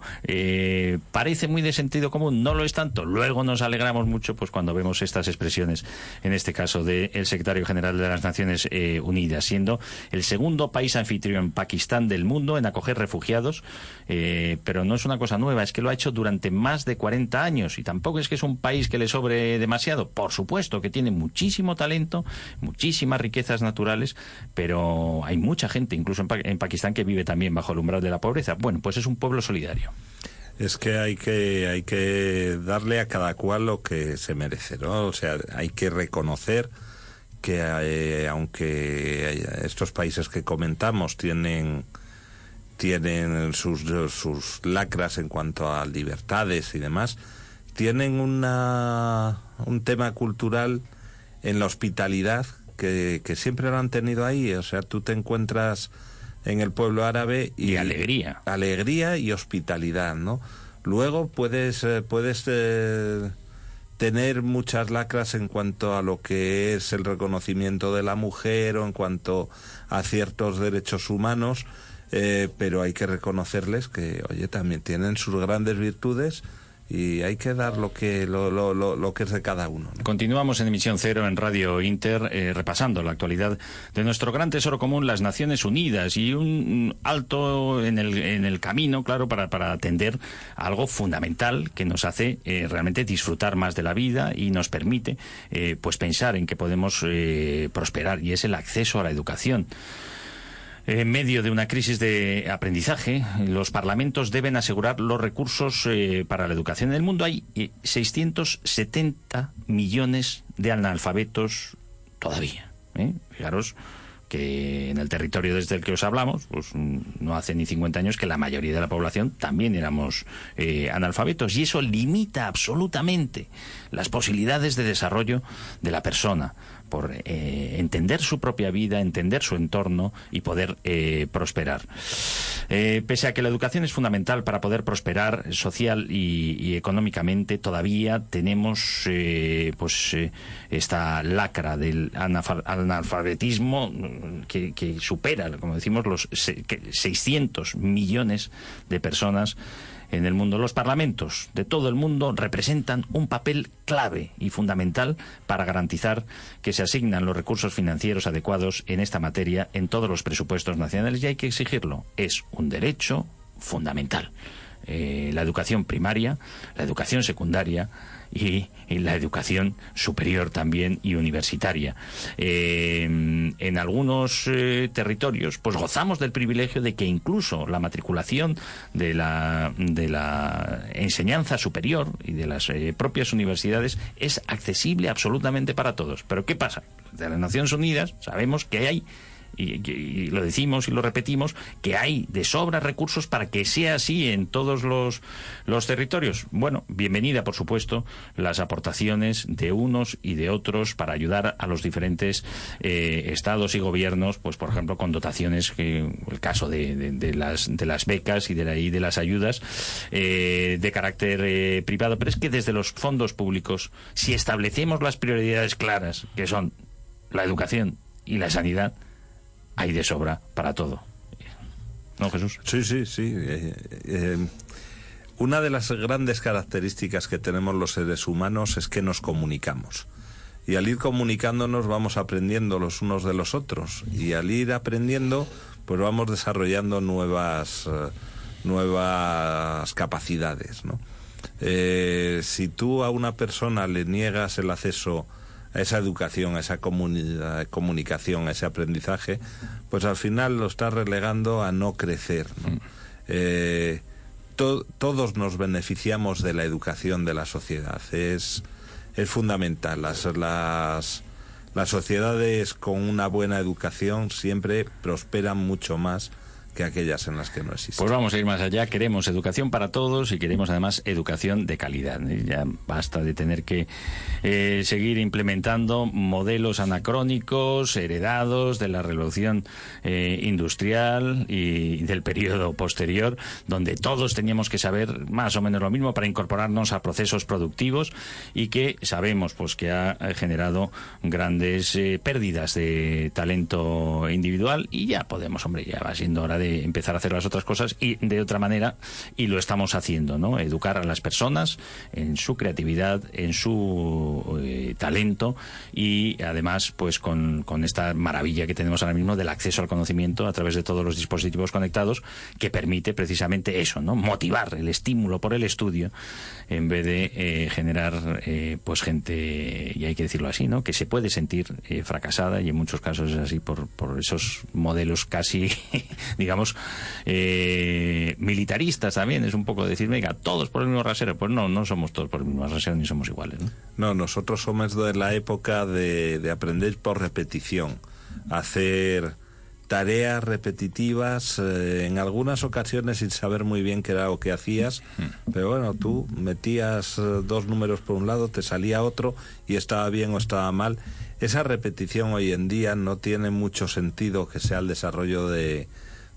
parece muy de sentido común, no lo es tanto. Luego nos alegramos mucho pues cuando vemos estas expresiones, en este caso del secretario general de las Naciones Unidas, siendo el segundo país anfitrión, Pakistán, del mundo en acoger refugiados, pero no es una cosa nueva, es que lo ha hecho durante más de 40 años, y tampoco es que es un país que le sobre demasiado. Por supuesto que tiene muchísimo talento, muchísimas riquezas naturales, pero hay mucha gente, incluso en Pakistán, que vive también bajo el umbral de la pobreza. Bueno, pues es un pueblo solidario. Es que hay que darle a cada cual lo que se merece, ¿no? O sea, hay que reconocer que aunque estos países que comentamos tienen sus lacras en cuanto a libertades y demás, tienen un tema cultural en la hospitalidad que siempre lo han tenido ahí. O sea, tú te encuentras en el pueblo árabe. Y alegría. Alegría y hospitalidad, ¿no? Luego puedes tener muchas lacras en cuanto a lo que es el reconocimiento de la mujer o en cuanto a ciertos derechos humanos, pero hay que reconocerles que, oye, también tienen sus grandes virtudes y hay que dar lo que es de cada uno, ¿no? Continuamos en Emisión Cero en Radio Inter, repasando la actualidad de nuestro gran tesoro común, las Naciones Unidas, y un alto en el camino, claro, para atender a algo fundamental que nos hace realmente disfrutar más de la vida y nos permite pues pensar en que podemos prosperar, y es el acceso a la educación. En medio de una crisis de aprendizaje, los parlamentos deben asegurar los recursos para la educación. En el mundo hay 670 millones de analfabetos todavía. Fijaros que en el territorio desde el que os hablamos, pues no hace ni 50 años que la mayoría de la población también éramos analfabetos, y eso limita absolutamente las posibilidades de desarrollo de la persona, por entender su propia vida, entender su entorno y poder prosperar. Pese a que la educación es fundamental para poder prosperar social y económicamente, todavía tenemos esta lacra del analfabetismo que supera, como decimos, los 600 millones de personas en el mundo. Los parlamentos de todo el mundo representan un papel clave y fundamental para garantizar que se asignan los recursos financieros adecuados en esta materia en todos los presupuestos nacionales, y hay que exigirlo. Es un derecho fundamental. La educación primaria, la educación secundaria y la educación superior también y universitaria. En algunos territorios pues gozamos del privilegio de que incluso la matriculación de la enseñanza superior y de las propias universidades es accesible absolutamente para todos. Pero ¿qué pasa? De las Naciones Unidas sabemos que hay, y lo decimos y lo repetimos, que hay de sobra recursos para que sea así en todos los territorios. Bueno, bienvenida, por supuesto, las aportaciones de unos y de otros para ayudar a los diferentes estados y gobiernos, pues por ejemplo con dotaciones, el caso de las becas y de las ayudas de carácter privado. Pero es que desde los fondos públicos, si establecemos las prioridades claras, que son la educación y la sanidad, hay de sobra para todo. ¿No, Jesús? Sí. Una de las grandes características que tenemos los seres humanos es que nos comunicamos. Y al ir comunicándonos vamos aprendiendo los unos de los otros. Y al ir aprendiendo, pues vamos desarrollando nuevas capacidades, ¿no? Si tú a una persona le niegas el acceso a esa educación, a esa comunicación, a ese aprendizaje, pues al final lo está relegando a no crecer, ¿no? Todos nos beneficiamos de la educación de la sociedad, es fundamental. Las sociedades con una buena educación siempre prosperan mucho más que aquellas en las que no existen. Pues vamos a ir más allá. Queremos educación para todos y queremos además educación de calidad. Ya basta de tener que seguir implementando modelos anacrónicos, heredados de la revolución industrial y del periodo posterior, donde todos teníamos que saber más o menos lo mismo para incorporarnos a procesos productivos, y que sabemos pues que ha generado grandes pérdidas de talento individual, y ya podemos, ya va siendo hora de empezar a hacer las otras cosas y de otra manera, y lo estamos haciendo, ¿no? Educar a las personas en su creatividad, en su talento, y además pues con esta maravilla que tenemos ahora mismo del acceso al conocimiento a través de todos los dispositivos conectados, que permite precisamente eso, ¿no? Motivar el estímulo por el estudio en vez de generar pues gente, y hay que decirlo así, ¿no? Que se puede sentir fracasada, y en muchos casos es así por esos modelos casi digamos militaristas también. Es un poco decir, venga, todos por el mismo rasero. Pues no somos todos por el mismo rasero, ni somos iguales, ¿no? No, nosotros somos de la época de aprender por repetición, hacer tareas repetitivas, en algunas ocasiones sin saber muy bien qué era lo que hacías, pero bueno, tú metías dos números por un lado, te salía otro y estaba bien o estaba mal. Esa repetición hoy en día no tiene mucho sentido que sea el desarrollo de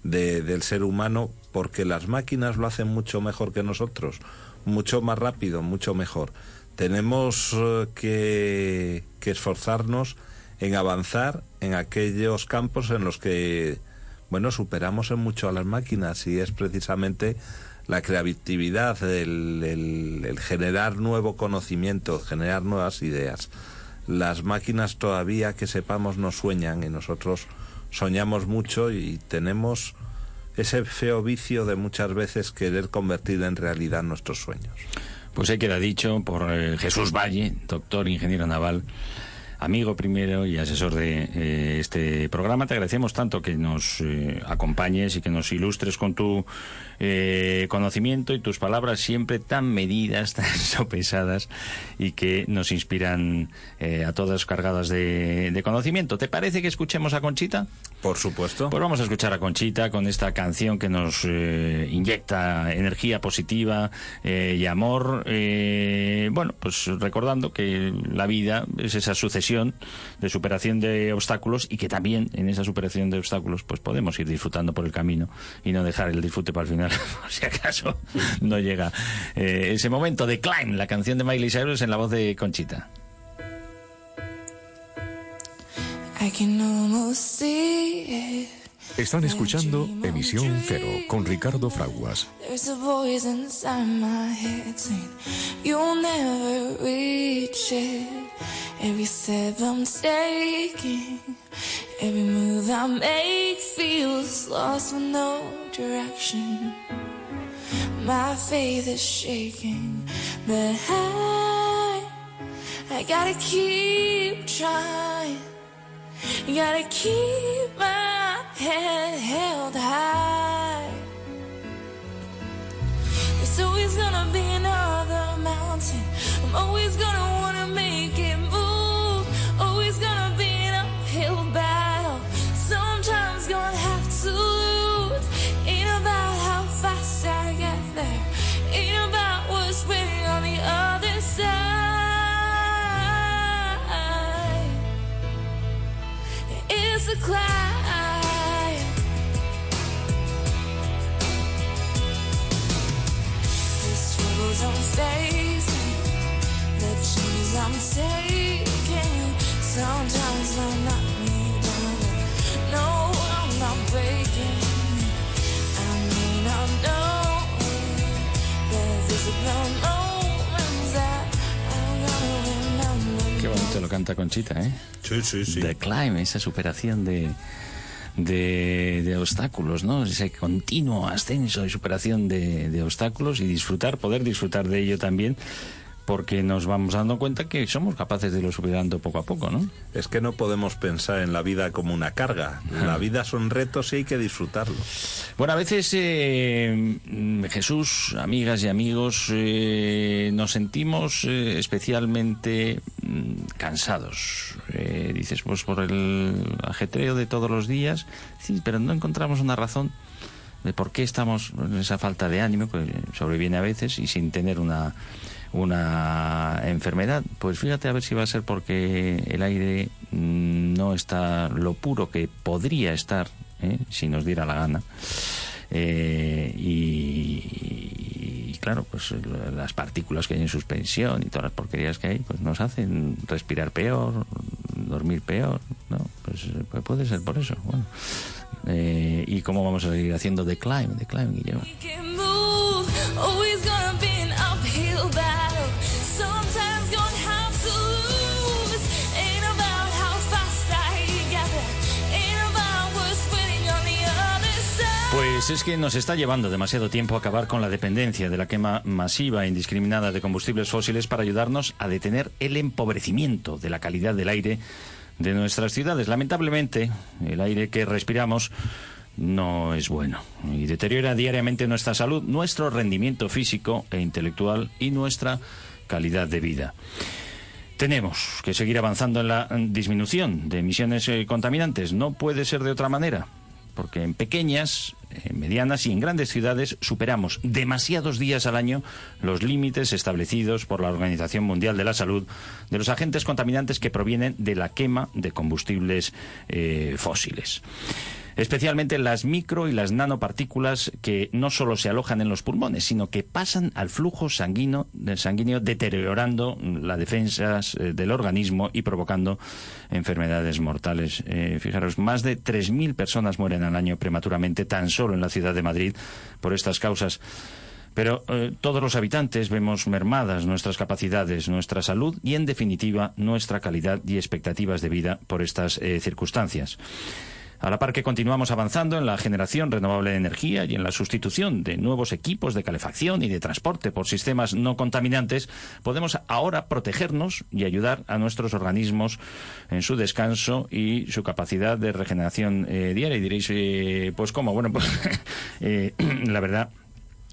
del ser humano, porque las máquinas lo hacen mucho mejor que nosotros, mucho más rápido, mucho mejor. Tenemos que esforzarnos en avanzar en aquellos campos en los que, bueno, superamos en mucho a las máquinas, y es precisamente la creatividad, el generar nuevo conocimiento, generar nuevas ideas. Las máquinas todavía, que sepamos, no sueñan, y nosotros soñamos mucho y tenemos ese feo vicio de muchas veces querer convertir en realidad nuestros sueños. Pues ahí queda dicho por Jesús Valle, doctor ingeniero naval, amigo primero y asesor de este programa. Te agradecemos tanto que nos acompañes y que nos ilustres con tu conocimiento y tus palabras siempre tan medidas, tan sopesadas, y que nos inspiran a todas cargadas de conocimiento. ¿Te parece que escuchemos a Conchita? Por supuesto. Pues vamos a escuchar a Conchita con esta canción que nos inyecta energía positiva y amor. Bueno, pues recordando que la vida es esa sucesión de superación de obstáculos, y que también en esa superación de obstáculos pues podemos ir disfrutando por el camino y no dejar el disfrute para el final, por si acaso no llega ese momento. De Climb, la canción de Miley Cyrus en la voz de Conchita. I can almost see it. Están escuchando Emisión Cero con Ricardo Fraguas. There's a voice inside my head saying you'll never reach it. Every step I'm taking, every move I make feels lost with no direction. My faith is shaking, but I gotta keep trying. Gotta keep my head held high. There's always gonna be another mountain. I'm always gonna wanna make it move. Always gonna be an uphill battle. Sometimes gonna have to lose. Ain't about how fast I get there. Ain't about what's waiting on the other side. It's a climb. The struggles I'm facing, the chances I'm taking, sometimes they knock me down. No, I'm not breaking. I may not know the visible moments that I'm gonna remember. Qué bonito lo canta Conchita, ¿eh? Sí, sí, sí. The Climb, esa superación de obstáculos, ¿no? Ese continuo ascenso y superación de obstáculos, y poder disfrutar de ello también, porque nos vamos dando cuenta que somos capaces de irlo superando poco a poco, ¿no? Es que no podemos pensar en la vida como una carga. La vida son retos y hay que disfrutarlos. Bueno, a veces, Jesús, amigas y amigos, nos sentimos especialmente cansados. Dices, pues por el ajetreo de todos los días, sí, pero no encontramos una razón de por qué estamos en esa falta de ánimo, que sobreviene a veces, y sin tener una enfermedad. Pues fíjate a ver si va a ser porque el aire no está lo puro que podría estar, si nos diera la gana, y claro, pues las partículas que hay en suspensión y todas las porquerías que hay, pues nos hacen respirar peor, dormir peor, ¿no? Pues puede ser por eso. Bueno, y cómo vamos a seguir haciendo The Climb, Guillermo. Pues es que nos está llevando demasiado tiempo acabar con la dependencia de la quema masiva e indiscriminada de combustibles fósiles para ayudarnos a detener el empobrecimiento de la calidad del aire de nuestras ciudades. Lamentablemente, el aire que respiramos no es bueno y deteriora diariamente nuestra salud, nuestro rendimiento físico e intelectual y nuestra calidad de vida. Tenemos que seguir avanzando en la disminución de emisiones contaminantes. No puede ser de otra manera, porque en pequeñas, en medianas y en grandes ciudades superamos demasiados días al año los límites establecidos por la Organización Mundial de la Salud de los agentes contaminantes que provienen de la quema de combustibles fósiles. especialmente las micro y las nanopartículas que no solo se alojan en los pulmones, sino que pasan al flujo sanguíneo deteriorando las defensas del organismo y provocando enfermedades mortales. Fijaros, más de 3.000 personas mueren al año prematuramente tan solo en la ciudad de Madrid por estas causas. Pero todos los habitantes vemos mermadas nuestras capacidades, nuestra salud y, en definitiva, nuestra calidad y expectativas de vida por estas circunstancias. A la par que continuamos avanzando en la generación renovable de energía y en la sustitución de nuevos equipos de calefacción y de transporte por sistemas no contaminantes, podemos ahora protegernos y ayudar a nuestros organismos en su descanso y su capacidad de regeneración diaria. Y diréis, pues ¿cómo? Bueno, pues la verdad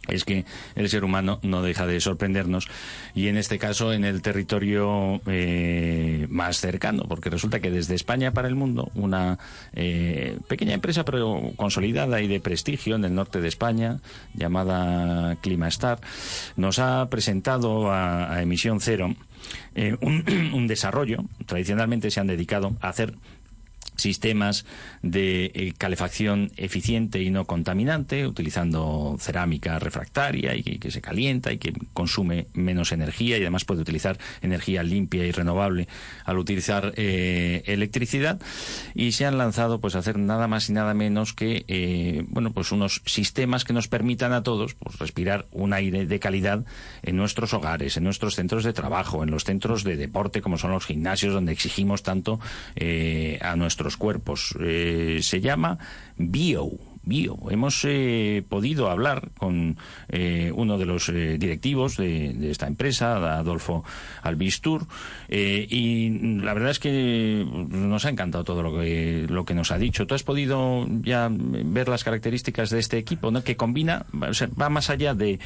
es que el ser humano no deja de sorprendernos, y en este caso en el territorio más cercano, porque resulta que desde España para el mundo una pequeña empresa pero consolidada y de prestigio en el norte de España, llamada Climastar, nos ha presentado a Emisión Cero un desarrollo. Tradicionalmente se han dedicado a hacer sistemas de calefacción eficiente y no contaminante, utilizando cerámica refractaria y que se calienta y que consume menos energía, y además puede utilizar energía limpia y renovable al utilizar electricidad. Y se han lanzado pues a hacer nada más y nada menos que pues unos sistemas que nos permitan a todos pues respirar un aire de calidad en nuestros hogares, en nuestros centros de trabajo, en los centros de deporte como son los gimnasios, donde exigimos tanto a nuestros cuerpos. Se llama Bio. Hemos podido hablar con uno de los directivos de esta empresa, Adolfo Albistur, y la verdad es que nos ha encantado todo lo que nos ha dicho. Tú has podido ya ver las características de este equipo, ¿no? Que combina, o sea, va más allá de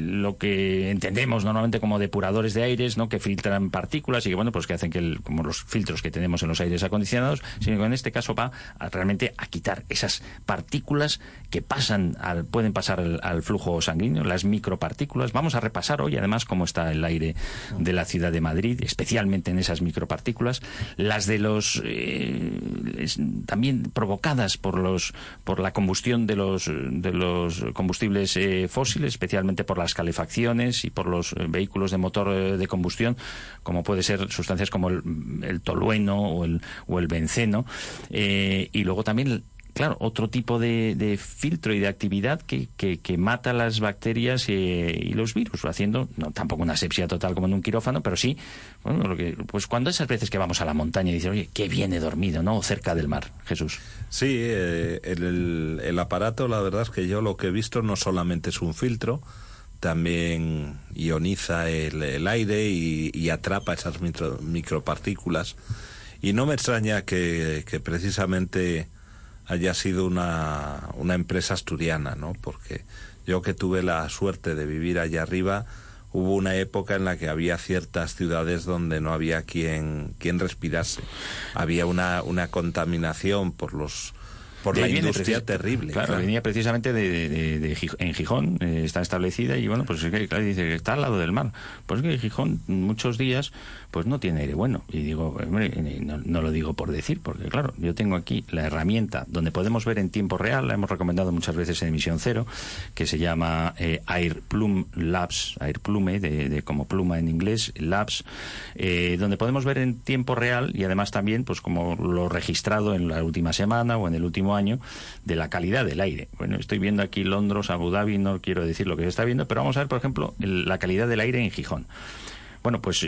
lo que entendemos normalmente como depuradores de aires, ¿no? Que filtran partículas y que pues que hacen como los filtros que tenemos en los aires acondicionados, sino que en este caso va realmente a quitar esas partículas que pueden pasar al flujo sanguíneo, las micropartículas. Vamos a repasar hoy además cómo está el aire de la ciudad de Madrid, especialmente en esas micropartículas, las de los también provocadas por la combustión de los combustibles fósiles, especialmente por las calefacciones y por los vehículos de motor de combustión, como puede ser sustancias como el tolueno o el benceno, y luego también, claro, otro tipo de filtro y de actividad que mata las bacterias y los virus, haciendo no tampoco una asepsia total como en un quirófano, pero sí, pues cuando esas veces que vamos a la montaña y dicen, oye, qué bien he dormido, ¿no? O cerca del mar, Jesús. Sí, el aparato, la verdad es que yo lo que he visto no solamente es un filtro, también ioniza el aire y atrapa esas micropartículas, y no me extraña que precisamente haya sido una empresa asturiana, ¿no? Porque yo, que tuve la suerte de vivir allá arriba, hubo una época en la que había ciertas ciudades donde no había quien respirase. Había una contaminación por la industria terrible. Claro, venía precisamente en Gijón, está establecida, y pues claro, dice que está al lado del mar. Pues que Gijón muchos días pues no tiene aire bueno. Y digo, hombre, no lo digo por decir, porque claro, yo tengo aquí la herramienta donde podemos ver en tiempo real, la hemos recomendado muchas veces en Emisión Cero, que se llama Airplume Labs, Airplume, de como pluma en inglés, Labs, donde podemos ver en tiempo real, y además también pues como lo registrado en la última semana o en el último año, de la calidad del aire. Bueno, estoy viendo aquí Londres, Abu Dhabi, no quiero decir lo que se está viendo, pero vamos a ver, por ejemplo, la calidad del aire en Gijón. Bueno, pues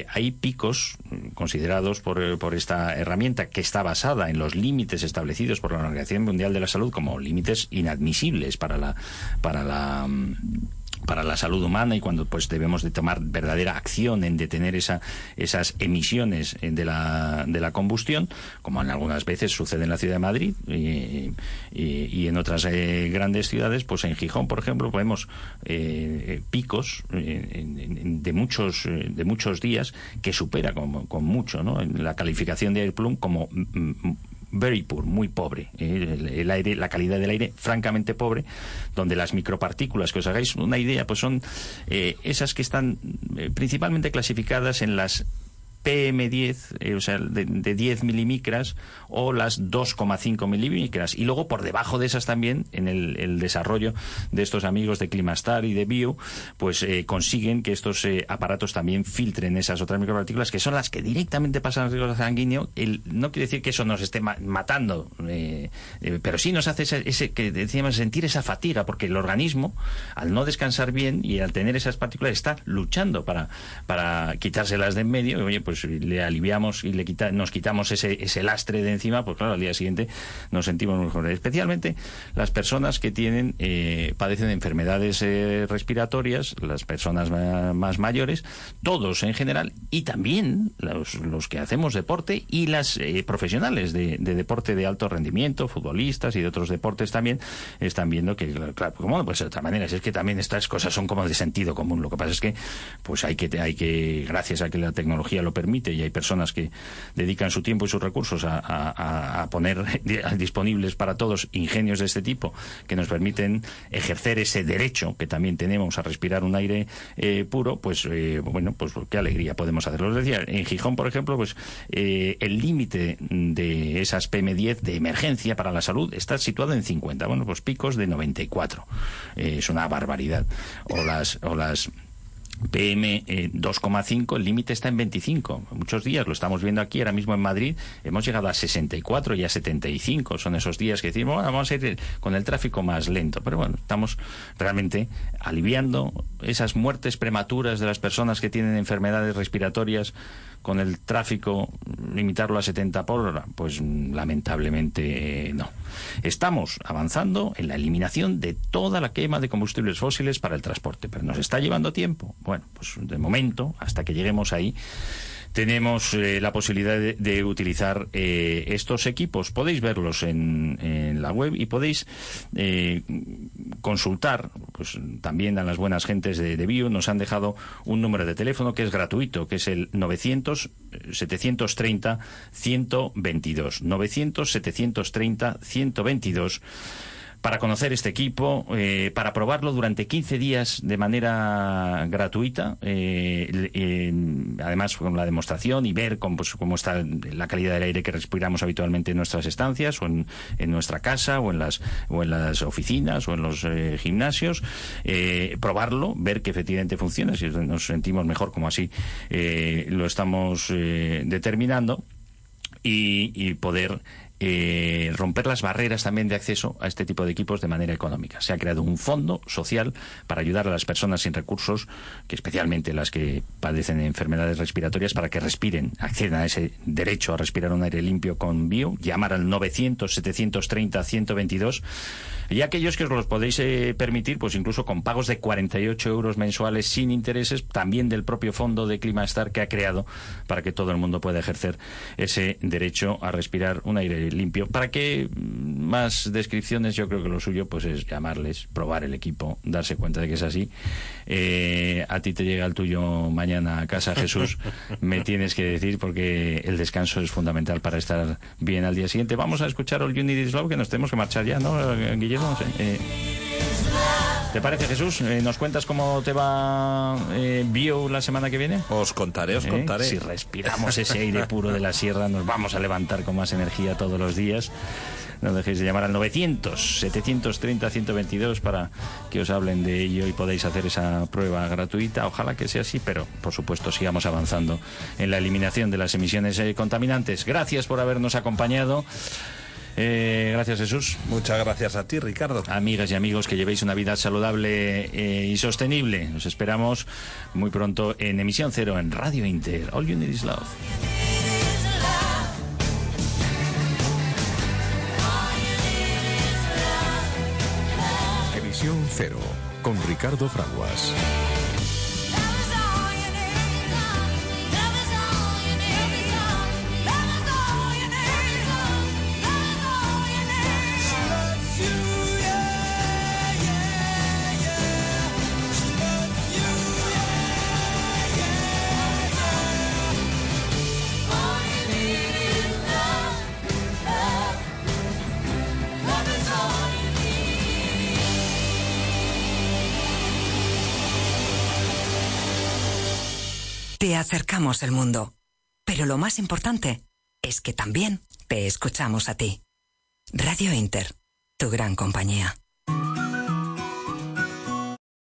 hay picos considerados por esta herramienta, que está basada en los límites establecidos por la Organización Mundial de la Salud como límites inadmisibles para la salud humana, y cuando pues debemos de tomar verdadera acción en detener esas emisiones de la combustión, como en algunas veces sucede en la ciudad de Madrid y en otras grandes ciudades. Pues en Gijón, por ejemplo, vemos picos de muchos días que supera con mucho, ¿no?, en la calificación de Airplume como very poor, muy pobre. El aire, la calidad del aire, francamente pobre, donde las micropartículas, que os hagáis una idea, pues son esas que están principalmente clasificadas en las PM10, o sea, de 10 milimicras, o las 2,5 milimicras. Y luego, por debajo de esas también, en el desarrollo de estos amigos de Climastar y de Bio, pues consiguen que estos aparatos también filtren esas otras micropartículas, que son las que directamente pasan al riego sanguíneo. No quiere decir que eso nos esté matando, pero sí nos hace ese que decíamos, sentir esa fatiga, porque el organismo, al no descansar bien y al tener esas partículas, está luchando para quitárselas de en medio. Y, oye, pues le aliviamos y nos quitamos ese lastre de encima, pues claro, al día siguiente nos sentimos mejor. Especialmente las personas que padecen de enfermedades respiratorias, las personas más mayores, todos en general, y también los que hacemos deporte y las profesionales de deporte de alto rendimiento, futbolistas y de otros deportes también, están viendo que, claro, como no puede ser de otra manera, es que también estas cosas son como de sentido común. Lo que pasa es que pues hay que gracias a que la tecnología lo permite y hay personas que dedican su tiempo y sus recursos a poner disponibles para todos ingenios de este tipo que nos permiten ejercer ese derecho que también tenemos a respirar un aire puro, pues bueno, pues qué alegría podemos hacerlo. Os decía, en Gijón, por ejemplo, pues el límite de esas PM10 de emergencia para la salud está situado en 50, bueno, pues picos de 94. Es una barbaridad. O las PM 2,5, el límite está en 25. Muchos días, lo estamos viendo aquí, ahora mismo en Madrid, hemos llegado a 64 y a 75. Son esos días que decimos, bueno, vamos a ir con el tráfico más lento. Pero bueno, estamos realmente aliviando esas muertes prematuras de las personas que tienen enfermedades respiratorias con el tráfico, limitarlo a 70 por hora. Pues lamentablemente no. Estamos avanzando en la eliminación de toda la quema de combustibles fósiles para el transporte, pero nos está llevando tiempo. Bueno, pues de momento, hasta que lleguemos ahí, tenemos la posibilidad de utilizar estos equipos. Podéis verlos en la web y podéis consultar, pues también a las buenas gentes de Bio. Nos han dejado un número de teléfono que es gratuito, que es el 900-730-122. 900-730-122. Para conocer este equipo, para probarlo durante 15 días de manera gratuita, además con la demostración y ver cómo está la calidad del aire que respiramos habitualmente en nuestras estancias o en nuestra casa o en las oficinas o en los gimnasios, probarlo, ver que efectivamente funciona, si nos sentimos mejor, como así lo estamos determinando, y poder romper las barreras también de acceso a este tipo de equipos de manera económica. Se ha creado un fondo social para ayudar a las personas sin recursos, que especialmente las que padecen enfermedades respiratorias, para que respiren, accedan a ese derecho a respirar un aire limpio con Bio. Llamar al 900-730-122. Y aquellos que os los podéis permitir, pues incluso con pagos de 48 euros mensuales sin intereses, también del propio fondo de Climastar que ha creado para que todo el mundo pueda ejercer ese derecho a respirar un aire limpio. Para que más descripciones, yo creo que lo suyo pues es llamarles, probar el equipo, darse cuenta de que es así. A ti te llega el tuyo mañana a casa, Jesús. Me tienes que decir, porque el descanso es fundamental para estar bien al día siguiente. Vamos a escuchar All You Need Is Love, que nos tenemos que marchar ya, ¿no, Guillermo? ¿Te parece, Jesús? ¿Nos cuentas cómo te va Bio la semana que viene? Os contaré. Si respiramos ese aire puro de la sierra, nos vamos a levantar con más energía todos los días. No dejéis de llamar al 900-730-122 para que os hablen de ello y podáis hacer esa prueba gratuita. Ojalá que sea así, pero por supuesto sigamos avanzando en la eliminación de las emisiones contaminantes. Gracias por habernos acompañado. Gracias, Jesús. Muchas gracias a ti, Ricardo. Amigas y amigos, que llevéis una vida saludable y sostenible. Nos esperamos muy pronto en Emisión Cero, en Radio Inter. All You Need Is Love. Emisión Cero, con Ricardo Fraguas. Te acercamos el mundo. Pero lo más importante es que también te escuchamos a ti. Radio Inter, tu gran compañía.